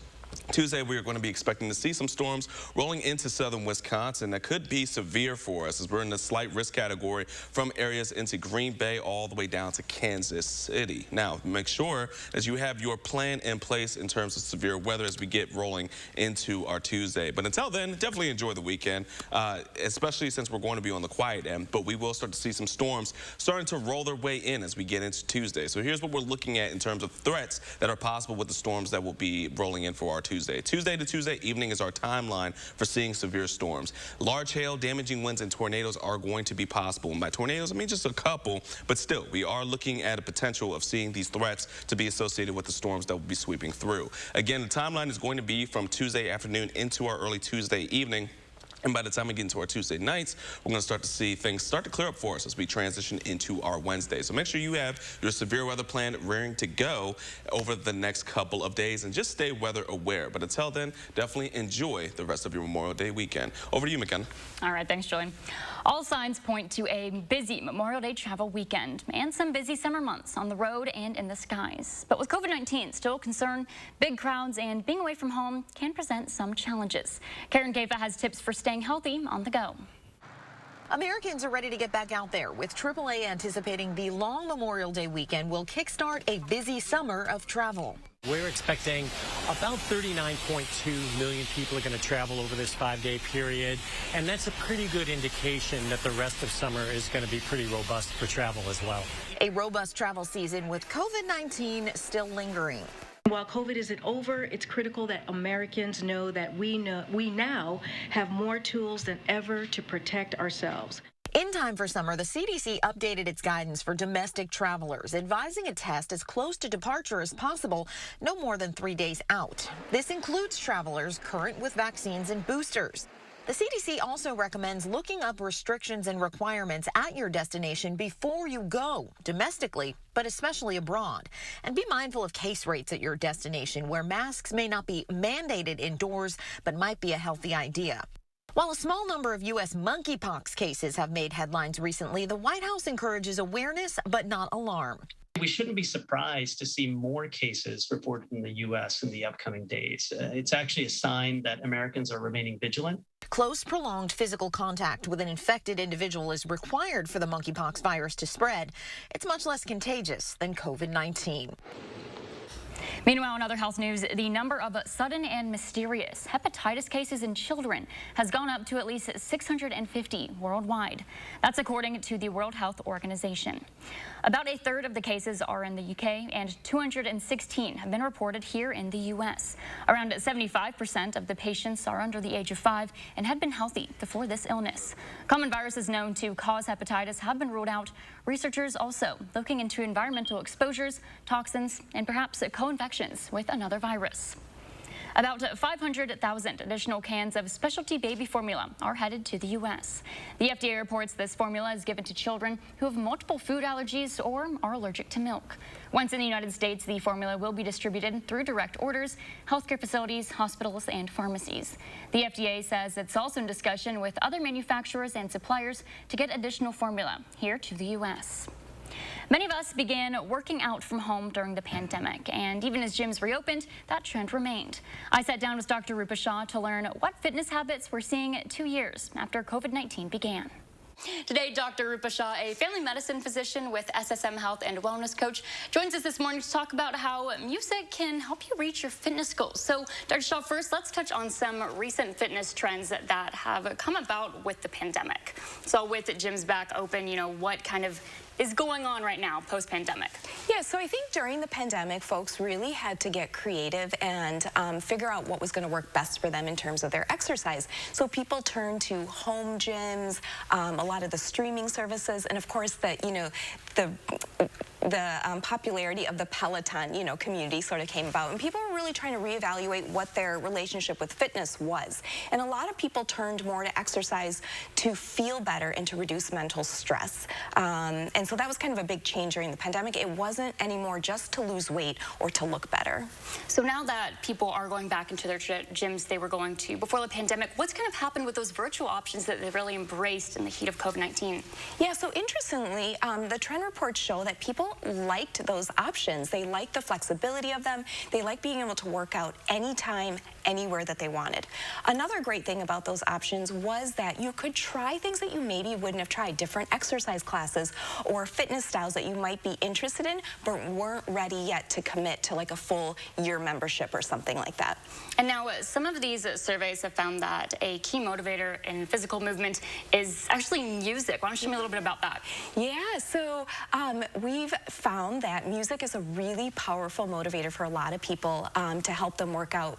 Tuesday, we are going to be expecting to see some storms rolling into southern Wisconsin that could be severe for us as we're in the slight risk category from areas into Green Bay all the way down to Kansas City. Now, make sure that you have your plan in place in terms of severe weather as we get rolling into our Tuesday. But until then, definitely enjoy the weekend, especially since we're going to be on the quiet end. But we will start to see some storms starting to roll their way in as we get into Tuesday. So here's what we're looking at in terms of threats that are possible with the storms that will be rolling in for our Tuesday. Tuesday to Tuesday evening is our timeline for seeing severe storms. Large hail, damaging winds, and tornadoes are going to be possible. And by tornadoes, I mean just a couple, but still, we are looking at a potential of seeing these threats to be associated with the storms that will be sweeping through. Again, the timeline is going to be from Tuesday afternoon into our early Tuesday evening. And by the time we get into our Tuesday nights, we're going to start to see things start to clear up for us as we transition into our Wednesday. So make sure you have your severe weather plan rearing to go over the next couple of days and just stay weather aware. But until then, definitely enjoy the rest of your Memorial Day weekend. Over to you, McKenna. All right, thanks, Julian. All signs point to a busy Memorial Day travel weekend and some busy summer months on the road and in the skies. But with COVID-19 still a concern, big crowds and being away from home can present some challenges. Karen Gava has tips for staying healthy on the go. Americans are ready to get back out there, with AAA anticipating the long Memorial Day weekend will kickstart a busy summer of travel. We're expecting about 39.2 million people are going to travel over this 5-day period, and that's a pretty good indication that the rest of summer is going to be pretty robust for travel as well. A robust travel season with COVID-19 still lingering. While COVID isn't over, it's critical that Americans know that we now have more tools than ever to protect ourselves. In time for summer, the CDC updated its guidance for domestic travelers, advising a test as close to departure as possible, no more than 3 days out. This includes travelers current with vaccines and boosters. The CDC also recommends looking up restrictions and requirements at your destination before you go, domestically, but especially abroad. And be mindful of case rates at your destination, where masks may not be mandated indoors, but might be a healthy idea. While a small number of U.S. monkeypox cases have made headlines recently, the White House encourages awareness, but not alarm. We shouldn't be surprised to see more cases reported in the U.S. in the upcoming days. It's actually a sign that Americans are remaining vigilant. Close, prolonged physical contact with an infected individual is required for the monkeypox virus to spread. It's much less contagious than COVID-19. Meanwhile, in other health news, the number of sudden and mysterious hepatitis cases in children has gone up to at least 650 worldwide. That's according to the World Health Organization. About a third of the cases are in the UK, and 216 have been reported here in the US. Around 75% of the patients are under the age of 5 and had been healthy before this illness. Common viruses known to cause hepatitis have been ruled out. Researchers also looking into environmental exposures, toxins, and perhaps co-infections with another virus. About 500,000 additional cans of specialty baby formula are headed to the U.S. The FDA reports this formula is given to children who have multiple food allergies or are allergic to milk. Once in the United States, the formula will be distributed through direct orders, healthcare facilities, hospitals, and pharmacies. The FDA says it's also in discussion with other manufacturers and suppliers to get additional formula here to the U.S. Many of us began working out from home during the pandemic, and even as gyms reopened, that trend remained. I sat down with Dr. Rupa Shah to learn what fitness habits we're seeing 2 years after COVID-19 began. Today, Dr. Rupa Shah, a family medicine physician with SSM Health and Wellness Coach, joins us this morning to talk about how music can help you reach your fitness goals. So, Dr. Shah, first, let's touch on some recent fitness trends that have come about with the pandemic. So, with gyms back open, what kind of is going on right now post-pandemic? Yeah, so I think during the pandemic, folks really had to get creative and figure out what was going to work best for them in terms of their exercise. So people turned to home gyms, a lot of the streaming services, and of course the popularity of the Peloton, community sort of came about, and people were really trying to reevaluate what their relationship with fitness was. And a lot of people turned more to exercise to feel better and to reduce mental stress. And so that was kind of a big change during the pandemic. It wasn't anymore just to lose weight or to look better. So now that people are going back into their gyms they were going to before the pandemic, what's kind of happened with those virtual options that they really embraced in the heat of COVID-19? Yeah, so interestingly, the trend reports show that people liked those options. They liked the flexibility of them. They liked being able to work out anytime, anywhere that they wanted. Another great thing about those options was that you could try things that you maybe wouldn't have tried, different exercise classes or fitness styles that you might be interested in but weren't ready yet to commit to like a full year membership or something like that. And now some of these surveys have found that a key motivator in physical movement is actually music. Why don't you tell me a little bit about that? Yeah, so we've found that music is a really powerful motivator for a lot of people to help them work out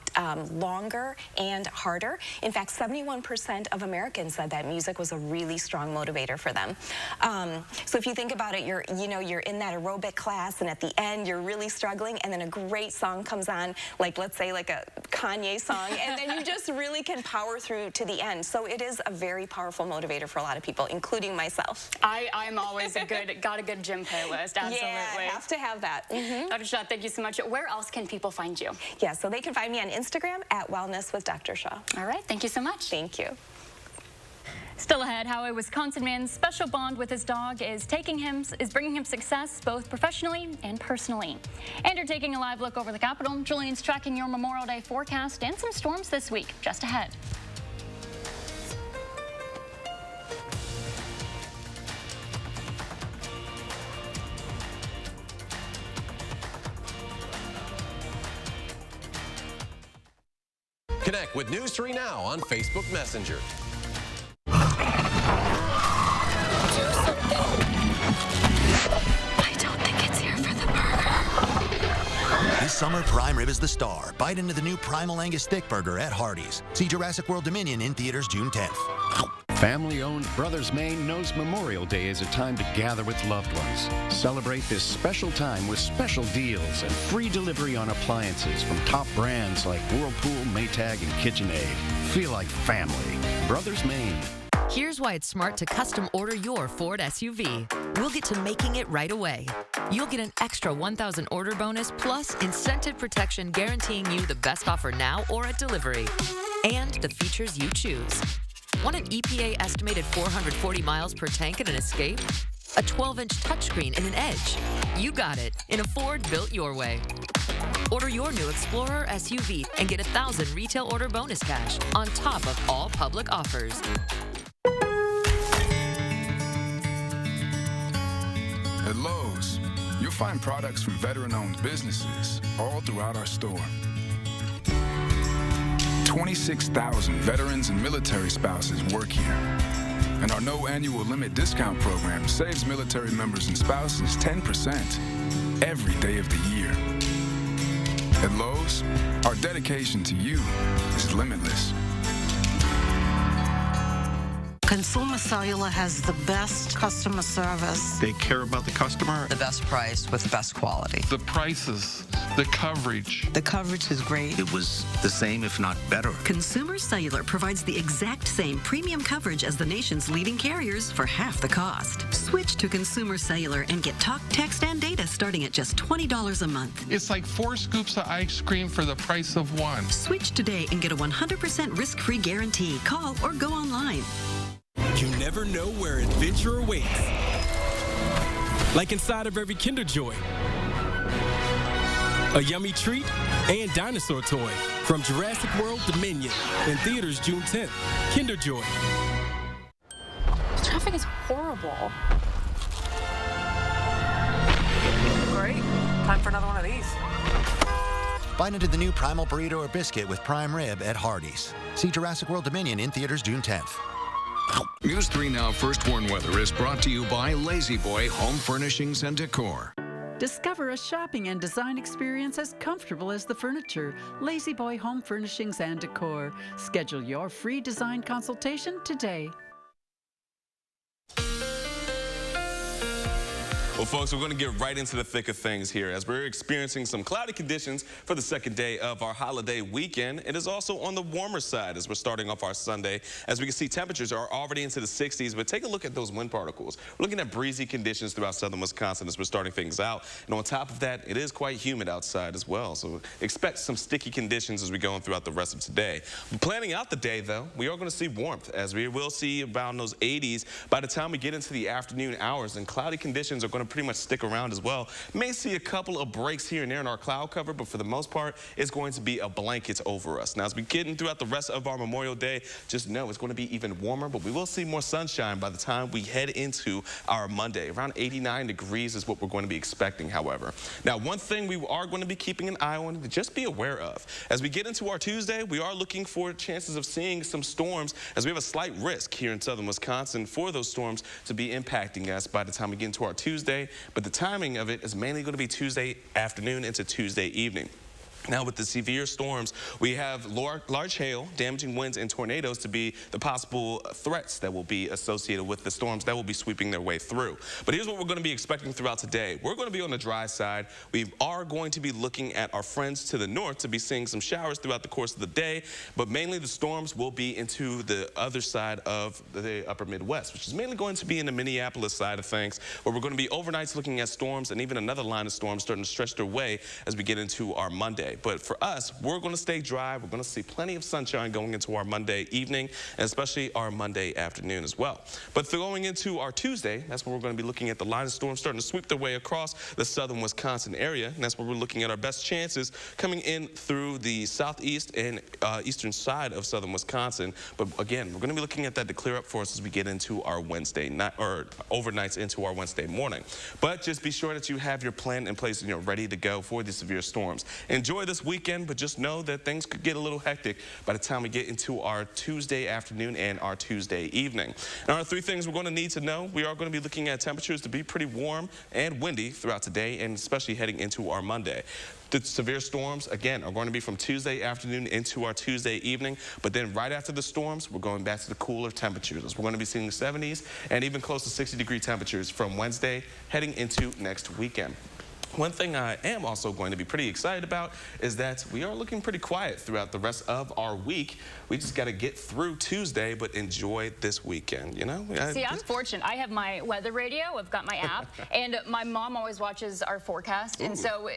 longer and harder. In fact, 71% of Americans said that music was a really strong motivator for them. So if you think about it, you're in that aerobic class, and at the end you're really struggling, and then a great song comes on, like let's say like a CONNIE song, and then you just really can power through to the end. So it is a very powerful motivator for a lot of people, including myself. I'm always got a good gym playlist. Absolutely. Yeah, have to have that. Dr. Shah, thank you so much. Where else can people find you? Yeah, so they can find me on Instagram at Wellness with Dr. Shah. All right, thank you so much. Thank you. Still ahead, how a Wisconsin man's special bond with his dog is bringing him success both professionally and personally. And you're taking a live look over the Capitol. Julian's tracking your Memorial Day forecast and some storms this week, just ahead. Connect with News 3 Now on Facebook Messenger. I don't think it's here for the burger. This summer, prime rib is the star. Bite into the new Primal Angus Stick Burger at Hardee's. See Jurassic World Dominion in theaters June 10th. Family-owned Brothers Maine knows Memorial Day is a time to gather with loved ones. Celebrate this special time with special deals and free delivery on appliances from top brands like Whirlpool, Maytag, and KitchenAid. Feel like family. Brothers Maine. Here's why it's smart to custom order your Ford SUV. We'll get to making it right away. You'll get an extra $1,000 order bonus plus incentive protection guaranteeing you the best offer now or at delivery. And the features you choose. Want an EPA estimated 440 miles per tank and an Escape? A 12-inch touchscreen and an Edge? You got it in a Ford built your way. Order your new Explorer SUV and get $1,000 retail order bonus cash on top of all public offers. At Lowe's, you'll find products from veteran-owned businesses all throughout our store. 26,000 veterans and military spouses work here. And our no annual limit discount program saves military members and spouses 10% every day of the year. At Lowe's, our dedication to you is limitless. Consumer Cellular has the best customer service. They care about the customer. The best price with the best quality. The prices, the coverage. The coverage is great. It was the same, if not better. Consumer Cellular provides the exact same premium coverage as the nation's leading carriers for half the cost. Switch to Consumer Cellular and get talk, text, and data starting at just $20 a month. It's like 4 scoops of ice cream for the price of 1. Switch today and get a 100% risk-free guarantee. Call or go online. You never know where adventure awaits. Like inside of every Kinder Joy. A yummy treat and dinosaur toy from Jurassic World Dominion in theaters June 10th. Kinder Joy. Traffic is horrible. Great. Time for another one of these. Bite into the new Primal Burrito or Biscuit with prime rib at Hardee's. See Jurassic World Dominion in theaters June 10th. News 3 Now First Warn Weather is brought to you by Lazy Boy Home Furnishings and Decor. Discover a shopping and design experience as comfortable as the furniture. Lazy Boy Home Furnishings and Decor. Schedule your free design consultation today. Well, folks, we're going to get right into the thick of things here as we're experiencing some cloudy conditions for the second day of our holiday weekend. It is also on the warmer side as we're starting off our Sunday. As we can see, temperatures are already into the 60s, but take a look at those wind particles. We're looking at breezy conditions throughout southern Wisconsin as we're starting things out. And on top of that, it is quite humid outside as well. So expect some sticky conditions as we go on throughout the rest of today. Planning out the day, though, we are going to see warmth as we will see around those 80s by the time we get into the afternoon hours, and cloudy conditions are going to pretty much stick around as well. May see a couple of breaks here and there in our cloud cover, but for the most part, it's going to be a blanket over us. Now, as we get in throughout the rest of our Memorial Day, just know it's going to be even warmer, but we will see more sunshine by the time we head into our Monday. Around 89 degrees is what we're going to be expecting, however. Now, one thing we are going to be keeping an eye on, to just be aware of. As we get into our Tuesday, we are looking for chances of seeing some storms as we have a slight risk here in southern Wisconsin for those storms to be impacting us by the time we get into our Tuesday. But the timing of it is mainly going to be Tuesday afternoon into Tuesday evening. Now, with the severe storms, we have large hail, damaging winds, and tornadoes to be the possible threats that will be associated with the storms that will be sweeping their way through. But here's what we're going to be expecting throughout today. We're going to be on the dry side. We are going to be looking at our friends to the north to be seeing some showers throughout the course of the day, but mainly the storms will be into the other side of the upper Midwest, which is mainly going to be in the Minneapolis side of things, where we're going to be overnights looking at storms and even another line of storms starting to stretch their way as we get into our Monday. But for us, we're going to stay dry. We're going to see plenty of sunshine going into our Monday evening, and especially our Monday afternoon as well. But going into our Tuesday, that's when we're going to be looking at the line of storms starting to sweep their way across the southern Wisconsin area, and that's where we're looking at our best chances coming in through the southeast and eastern side of southern Wisconsin. But again, we're going to be looking at that to clear up for us as we get into our Wednesday night, or overnights into our Wednesday morning. But just be sure that you have your plan in place and you're ready to go for the severe storms. Enjoy this weekend, but just know that things could get a little hectic by the time we get into our Tuesday afternoon and our Tuesday evening. Now, our 3 things we're going to need to know: we are going to be looking at temperatures to be pretty warm and windy throughout today, and especially heading into our Monday. The severe storms, again, are going to be from Tuesday afternoon into our Tuesday evening, but then right after the storms, we're going back to the cooler temperatures. We're going to be seeing the 70s and even close to 60-degree temperatures from Wednesday heading into next weekend. One thing I am also going to be pretty excited about is that we are looking pretty quiet throughout the rest of our week. We just got to get through Tuesday, but enjoy this weekend, you know? See, I'm fortunate. I have my weather radio. I've got my app, and my mom always watches our forecast, and so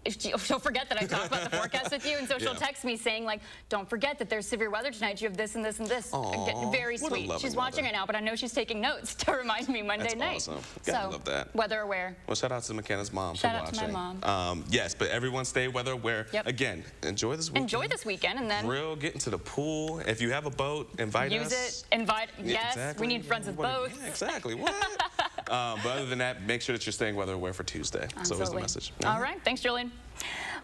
she'll forget that I talk about the forecast with you, and so she'll text me saying, like, don't forget that there's severe weather tonight. You have this and this and this. Aww, very sweet. She's watching it now, but I know she's taking notes to remind me Monday night. That's awesome. Gotta love that. Weather aware. Well, shout out to McKenna's mom for watching. Shout out to my mom. Yes, but everyone stay weather aware. Yep. Again, enjoy this weekend. Enjoy this weekend, and then get into the pool. If you have a boat, invite us. Use it. Invite. Yes, exactly. we need friends with boats. Yeah, exactly. What? But other than that, make sure that you're staying weather aware for Tuesday. So is the message. All right. Thanks, Julian.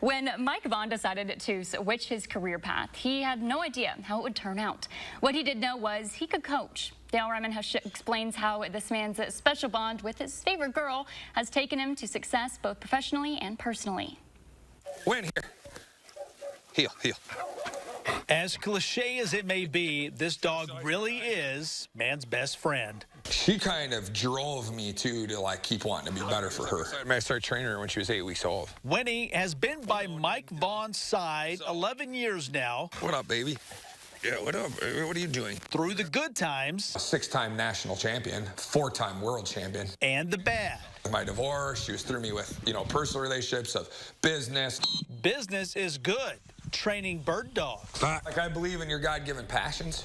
When Mike Vaughn decided to switch his career path, he had no idea how it would turn out. What he did know was he could coach. Dale Ryman explains how this man's special bond with his favorite girl has taken him to success both professionally and personally. Win here. Heel, heel. As cliche as it may be, this dog really is man's best friend. She kind of drove me, too, to, like, keep wanting to be better for her. I started training her when she was 8 weeks old. Winnie has been by Mike Vaughn's side 11 years now. What up, baby? Yeah, what up? What are you doing? Through the good times. A 6-time national champion, 4-time world champion. And the bad. My divorce, she was through me with, personal relationships, of business. Business is good. Training bird dogs. Like, I believe in your God-given passions.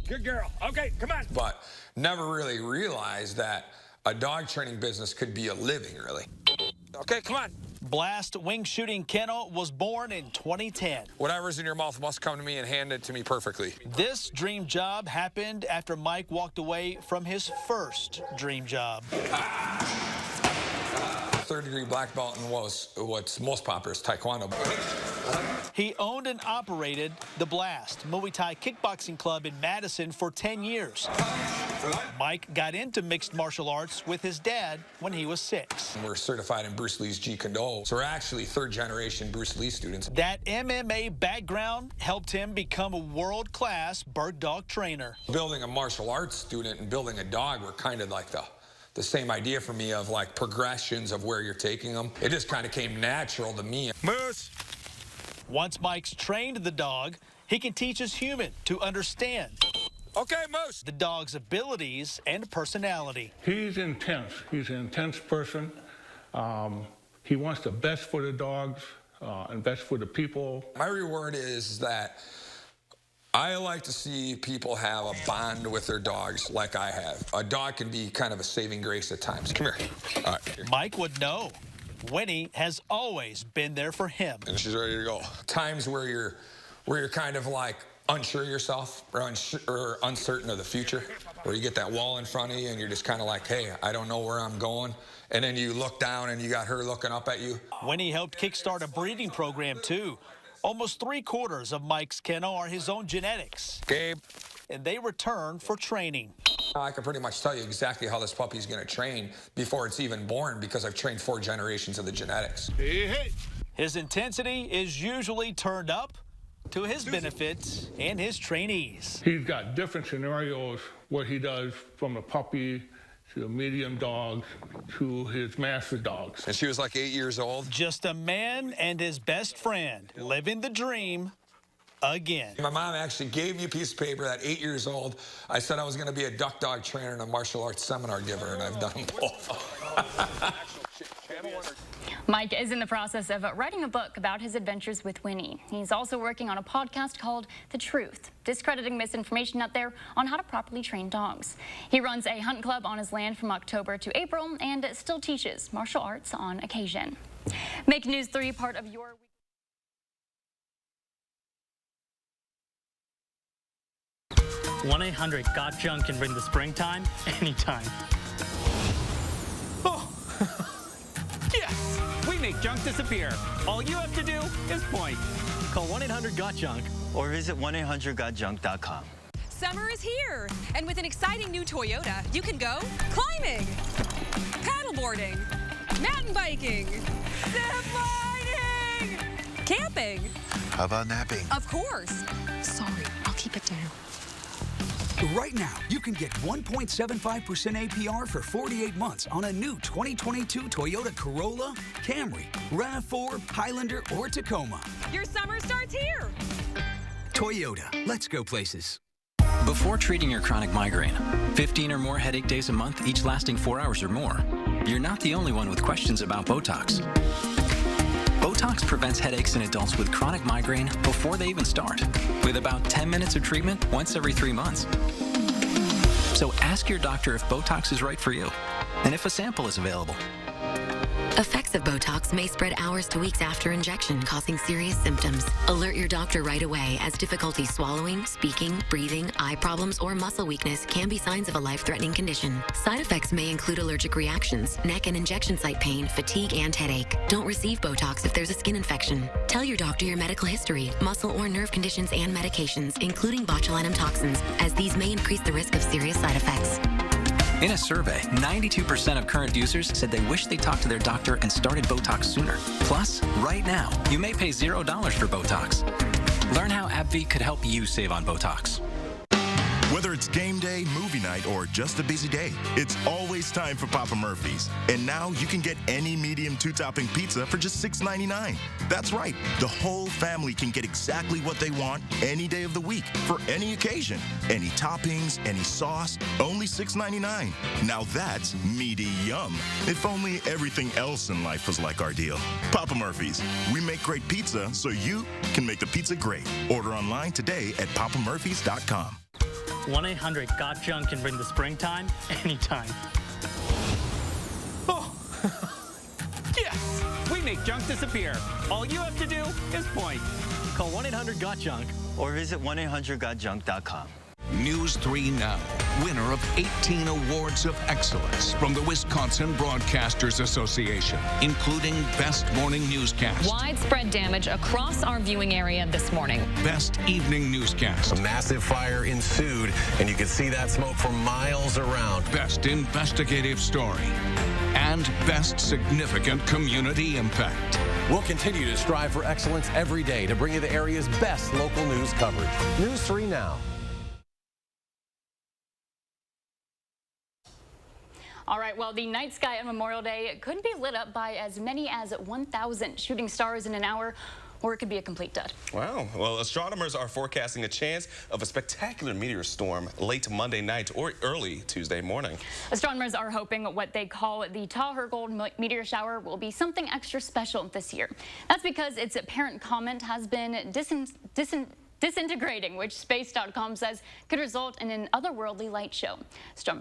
Good girl. Okay, come on. But never really realized that a dog training business could be a living, really. Okay, come on. Blast Wing Shooting Kennel was born in 2010. Whatever's in your mouth must come to me and hand it to me perfectly. This dream job happened after Mike walked away from his first dream job. Third-degree black belt in what's most popular is Taekwondo. He owned and operated the Blast Muay Thai kickboxing club in Madison for 10 years. Mike got into mixed martial arts with his dad when he was 6. We're certified in Bruce Lee's Jeet Kune Do, so we're actually third-generation Bruce Lee students. That MMA background helped him become a world-class bird dog trainer. Building a martial arts student and building a dog were kind of like the same idea for me of like progressions of where you're taking them. It just kind of came natural to me. Moose! Once Mike's trained the dog, he can teach his human to understand. Okay, Moose! The dog's abilities and personality. He's intense. He's an intense person. He wants the best for the dogs and best for the people. My reward is that I like to see people have a bond with their dogs like I have. A dog can be kind of a saving grace at times. Come here. All right. Mike would know. Winnie has always been there for him. And she's ready to go. Times where you're kind of like unsure of yourself or uncertain of the future, where you get that wall in front of you and you're just kind of like, hey, I don't know where I'm going. And then you look down and you got her looking up at you. Winnie helped kickstart a breeding program too. Almost 3/4 of Mike's kennel are his own genetics. Gabe. And they return for training. I can pretty much tell you exactly how this puppy's going to train before it's even born because I've trained 4 generations of the genetics. Hey. His intensity is usually turned up to his benefit and his trainees. He's got different scenarios, what he does from the puppy to medium dogs to his master dogs. And she was like 8 years old. Just a man and his best friend living the dream again. My mom actually gave me a piece of paper at 8 years old. I said I was going to be a duck dog trainer and a martial arts seminar giver, and I've done them both. Mike is in the process of writing a book about his adventures with Winnie. He's also working on a podcast called The Truth, discrediting misinformation out there on how to properly train dogs. He runs a hunt club on his land from October to April and still teaches martial arts on occasion. Make News 3 part of your... 1-800-GOT-JUNK can bring the springtime anytime. Oh, yes! We make junk disappear. All you have to do is point. Call 1-800-GOT-JUNK or visit 1-800-GOT-JUNK.com. Summer is here, and with an exciting new Toyota, you can go climbing, paddleboarding, mountain biking, zip lining, camping. How about napping? Of course. Sorry, I'll keep it down. Right now, you can get 1.75% APR for 48 months on a new 2022 Toyota Corolla, Camry, RAV4, Highlander, or Tacoma. Your summer starts here. Toyota, let's go places. Before treating your chronic migraine, 15 or more headache days a month, each lasting 4 hours or more, you're not the only one with questions about Botox. Botox prevents headaches in adults with chronic migraine before they even start, with about 10 minutes of treatment once every 3 months. So ask your doctor if Botox is right for you, and if a sample is available. Effects of Botox may spread hours to weeks after injection, causing serious symptoms. Alert your doctor right away, as difficulty swallowing, speaking, breathing, eye problems, or muscle weakness can be signs of a life-threatening condition. Side effects may include allergic reactions, neck and injection site pain, fatigue, and headache. Don't receive Botox if there's a skin infection. Tell your doctor your medical history, muscle or nerve conditions, and medications, including botulinum toxins, as these may increase the risk of serious side effects. In a survey, 92% of current users said they wish they talked to their doctor and started Botox sooner. Plus, right now, you may pay $0 for Botox. Learn how AbbVie could help you save on Botox. Whether it's game day, movie night, or just a busy day, it's always time for Papa Murphy's. And now you can get any medium two-topping pizza for just $6.99. That's right. The whole family can get exactly what they want any day of the week for any occasion. Any toppings, any sauce, only $6.99. Now that's meaty yum. If only everything else in life was like our deal. Papa Murphy's. We make great pizza so you can make the pizza great. Order online today at papamurphys.com. 1-800-GOT-JUNK can bring the springtime anytime. Oh, yes! We make junk disappear. All you have to do is point. Call 1-800-GOT-JUNK or visit 1-800-GOT-JUNK.com. News 3 Now, winner of 18 awards of excellence from the Wisconsin Broadcasters Association, including Best Morning Newscast, widespread damage across our viewing area this morning, Best Evening Newscast, a massive fire ensued, and you could see that smoke for miles around, Best Investigative Story, and Best Significant Community Impact. We'll continue to strive for excellence every day to bring you the area's best local news coverage. News 3 Now. All right, well, the night sky on Memorial Day could be lit up by as many as 1,000 shooting stars in an hour, or it could be a complete dud. Wow. Well, astronomers are forecasting a chance of a spectacular meteor storm late Monday night or early Tuesday morning. Astronomers are hoping what they call the Tau-Hergold meteor shower will be something extra special this year. That's because its parent comet has been disintegrating, which Space.com says could result in an otherworldly light show. Some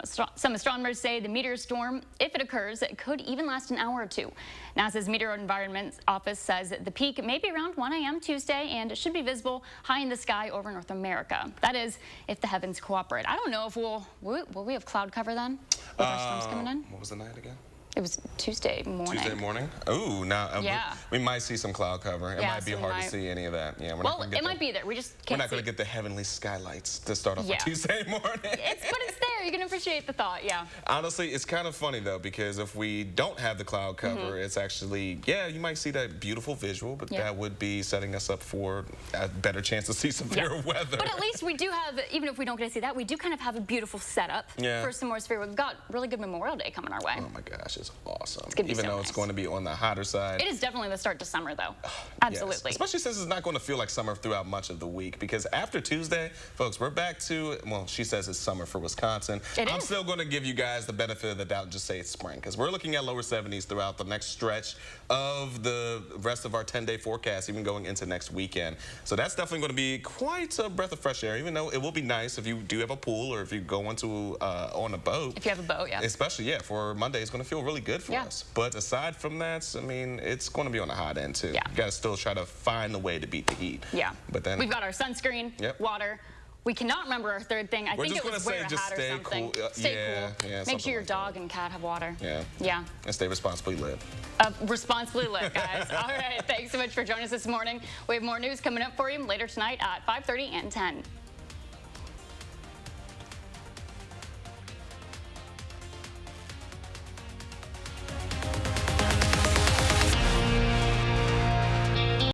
astronomers say the meteor storm, if it occurs, it could even last an hour or two. NASA's Meteor Environment Office says the peak may be around 1 a.m. Tuesday and should be visible high in the sky over North America. That is, if the heavens cooperate. I don't know if will we have cloud cover then with our storms coming in? What was the night again? It was Tuesday morning. Tuesday morning? Oh, now yeah. we might see some cloud cover. It might be hard to see any of that. Yeah, it might be there. We just can't. We're not going to get the heavenly skylights to start off on Tuesday morning. But it's there. You can appreciate the thought. Yeah. Honestly, it's kind of funny though, because if we don't have the cloud cover, it's actually you might see that beautiful visual, but that would be setting us up for a better chance to see severe weather. But at least we do have, even if we don't get to see that, we do kind of have a beautiful setup for some more sphere. We've got really good Memorial Day coming our way. Oh my gosh, it's awesome. It's gonna be even though it's going to be on the hotter side. It is definitely the start to summer though. Absolutely. Yes. Especially since it's not going to feel like summer throughout much of the week, because after Tuesday, folks, we're back to, well, she says it's summer for Wisconsin. I'm still going to give you guys the benefit of the doubt and just say it's spring, because we're looking at lower 70s throughout the next stretch of the rest of our 10-day forecast, even going into next weekend. So that's definitely going to be quite a breath of fresh air, even though it will be nice if you do have a pool or if you go into on a boat. If you have a boat, Especially, for Monday, it's going to feel really good for us. But aside from that, I mean, it's going to be on the hot end too. You got to still try to find the way to beat the heat. But then we've got our sunscreen, water. We cannot remember our third thing. I think it was wear a hat or something. Stay cool. Make sure your dog and cat have water. And stay responsibly lit. Responsibly lit, guys. All right. Thanks so much for joining us this morning. We have more news coming up for you later tonight at 5:30 and 10.